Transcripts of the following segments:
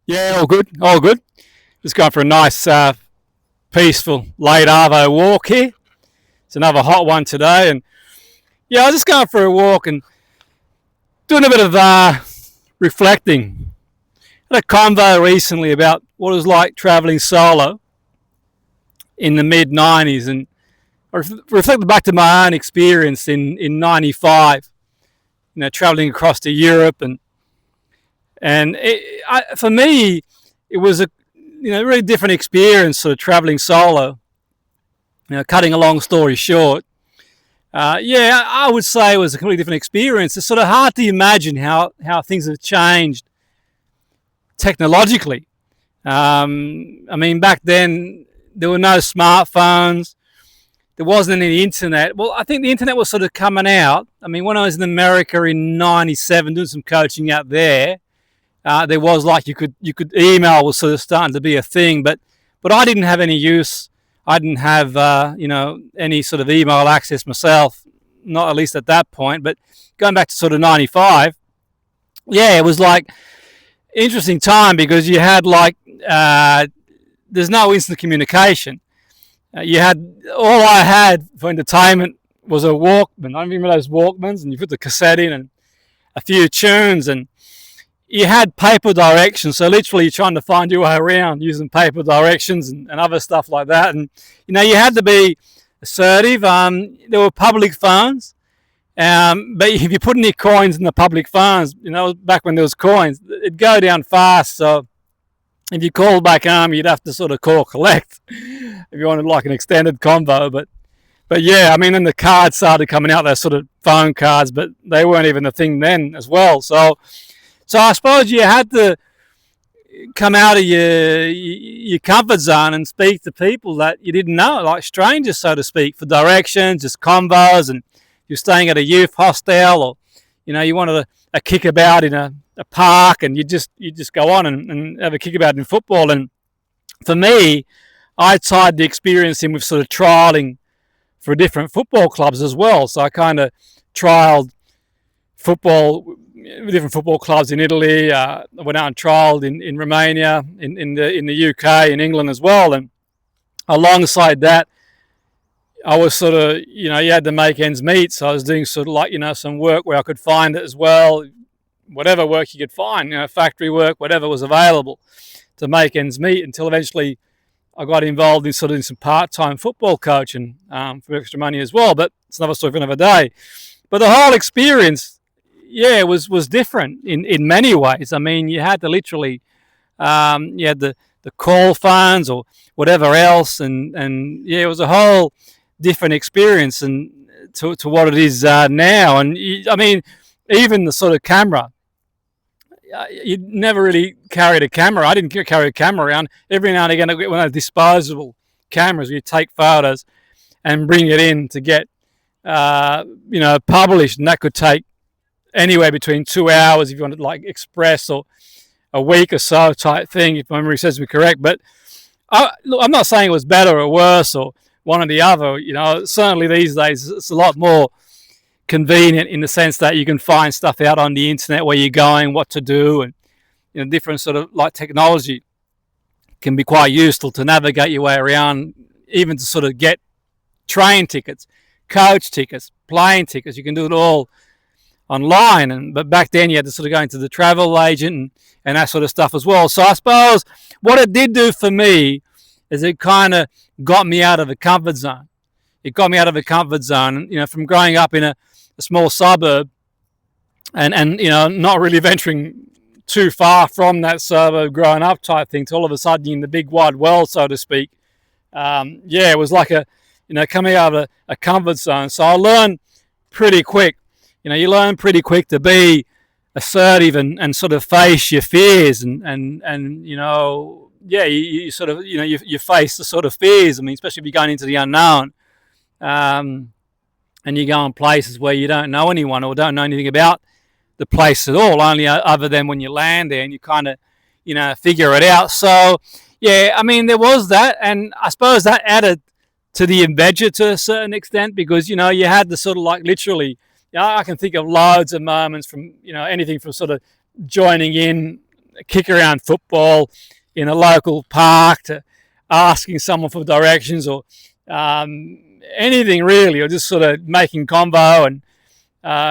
Yeah, all good, all good. Just going for a nice, peaceful late arvo walk here. It's another hot one today, and yeah, I was just going for a walk and doing a bit of reflecting. I had a convo recently about what it was like travelling solo in the mid '90s, and I reflected back to my own experience in '95. Travelling across to Europe, for me, it was a really different experience, sort of travelling solo. Cutting a long story short, yeah, I would say it was a completely different experience. It's sort of hard to imagine how things have changed technologically. I mean, back then there were no smartphones. There wasn't any internet. Well, I think the internet was sort of coming out. I mean, when I was in America in '97 doing some coaching out there, there was like you could email was sort of starting to be a thing, but I didn't have any use. I didn't have any sort of email access myself, not at least at that point. But going back to sort of '95, yeah, it was like interesting time because you had like there's no instant communication. You had all I had for entertainment was a Walkman. I remember those Walkmans, and you put the cassette in and a few tunes, and you had paper directions, so literally you're trying to find your way around using paper directions and other stuff like that. And you had to be assertive. There were public phones, but if you put any coins in the public phones, back when there was coins, it'd go down fast. So if you called back home, you'd have to sort of call collect if you wanted like an extended convo. But yeah, I mean, then the cards started coming out, those sort of phone cards, but they weren't even a thing then as well. So I suppose you had to come out of your comfort zone and speak to people that you didn't know, like strangers, so to speak, for directions, just convos, and you're staying at a youth hostel, or you wanted a kickabout in a park, and you just go on and have a kickabout in football. And for me, I tied the experience in with sort of trialing for different football clubs as well. So I kind of trialed football, different football clubs in Italy. I went out and trialled in Romania, in the UK, in England as well. And alongside that, I was sort of, you had to make ends meet. So I was doing sort of like, some work where I could find it as well, whatever work you could find, factory work, whatever was available to make ends meet, until eventually I got involved in sort of some part-time football coaching for extra money as well. But it's another story for another day. But the whole experience, yeah, was different in many ways. I mean, you had to literally, you had the call phones or whatever else, and yeah, it was a whole different experience and to what it is now. And I mean, even the sort of camera, you never really carried a camera. I didn't carry a camera around. Every now and again, I get one of those disposable cameras where you take photos and bring it in to get, published, and that could take anywhere between 2 hours if you wanted like express, or a week or so type thing, if my memory serves me correct. But look, I'm not saying it was better or worse or one or the other. Certainly these days it's a lot more convenient in the sense that you can find stuff out on the internet where you're going, what to do, and different sort of like technology can be quite useful to navigate your way around, even to sort of get train tickets, coach tickets, plane tickets. You can do it all online, but back then you had to sort of go into the travel agent and that sort of stuff as well. So I suppose what it did do for me is it kind of got me out of the comfort zone. It got me out of the comfort zone, from growing up in a small suburb and not really venturing too far from that suburb growing up type thing, to all of a sudden in the big wide world, so to speak. Yeah, it was like coming out of a comfort zone. So I learned pretty quick. You learn pretty quick to be assertive and sort of face your fears and yeah, you sort of, you face the sort of fears. I mean, especially if you're going into the unknown, and you go in places where you don't know anyone or don't know anything about the place at all, only other than when you land there and you kind of, figure it out. So, yeah, I mean, there was that, and I suppose that added to the adventure to a certain extent because, you had the sort of like literally, I can think of loads of moments from, anything from sort of joining in kick around football in a local park to asking someone for directions, or anything really, or just sort of making convo and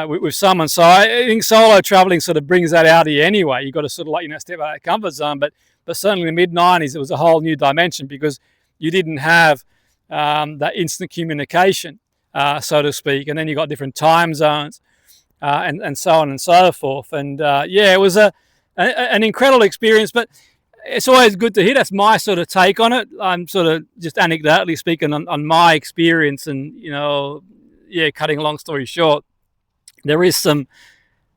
with someone. So I think solo traveling sort of brings that out of you anyway. You've got to sort of step out of that comfort zone. But certainly in the mid-90s, it was a whole new dimension because you didn't have that instant communication, so to speak. And then you got different time zones and so on and so forth. And it was an incredible experience. But it's always good to hear. That's my sort of take on it. I'm sort of just anecdotally speaking on my experience, and cutting a long story short, there is some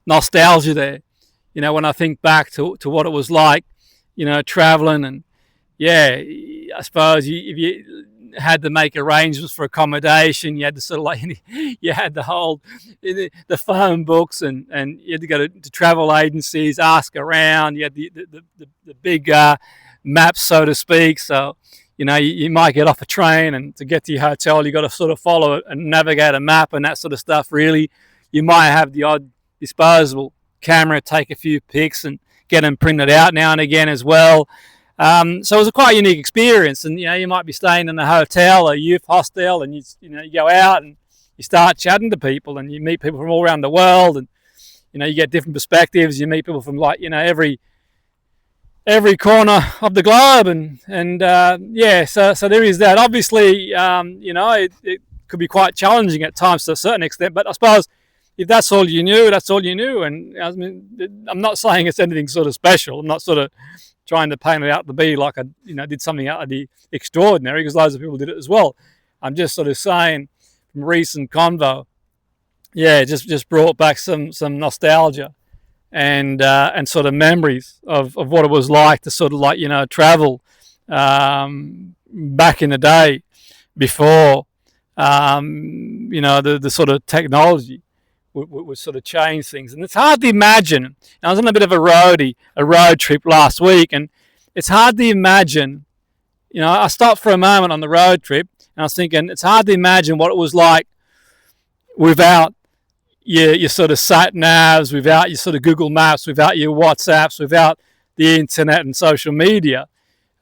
nostalgia there. When I think back to what it was like, traveling, and I suppose if you had to make arrangements for accommodation, you had to sort of you had the whole the phone books, and you had to go to travel agencies, ask around. You had the big maps, so to speak. So you might get off a train, and to get to your hotel, you got to sort of follow and navigate a map and that sort of stuff. Really, you might have the odd disposable camera, take a few pics, and get them printed out now and again as well. So it was a quite unique experience, and you might be staying in a hotel, a youth hostel, and you go out and you start chatting to people, and you meet people from all around the world, and you get different perspectives. You meet people from every corner of the globe, and so there is that. Obviously, it could be quite challenging at times to a certain extent, but I suppose if that's all you knew, that's all you knew. And I mean, I'm not saying it's anything sort of special. I'm not sort of trying to paint it out to be like I did something out of the extraordinary, because loads of people did it as well. I'm just sort of saying from recent convo, just brought back some nostalgia and sort of memories of what it was like to sort of travel back in the day before the sort of technology would sort of change things. And it's hard to imagine. I was on a bit of a road trip last week, and it's hard to imagine. I stopped for a moment on the road trip, and I was thinking it's hard to imagine what it was like without your sort of sat navs, without your sort of Google Maps, without your WhatsApps, without the internet and social media.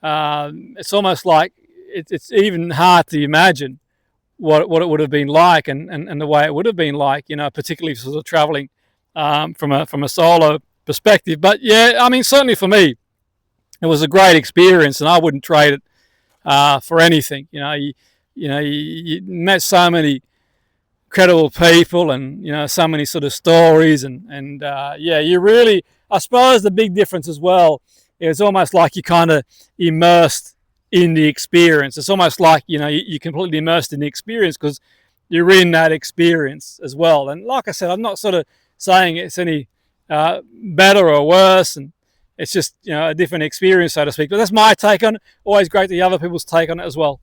It's almost like it's even hard to imagine what it would have been like, and the way it would have been like, particularly sort of traveling from a solo perspective. But certainly for me, it was a great experience, and I wouldn't trade it for anything. You met so many incredible people, and so many sort of stories, and you really, I suppose the big difference as well, it's almost like you kind of immersed in the experience. It's almost like you're completely immersed in the experience because you're in that experience as well. And like I said, I'm not sort of saying it's any better or worse, and it's just a different experience, so to speak. But that's my take on it. Always great to hear other people's take on it as well.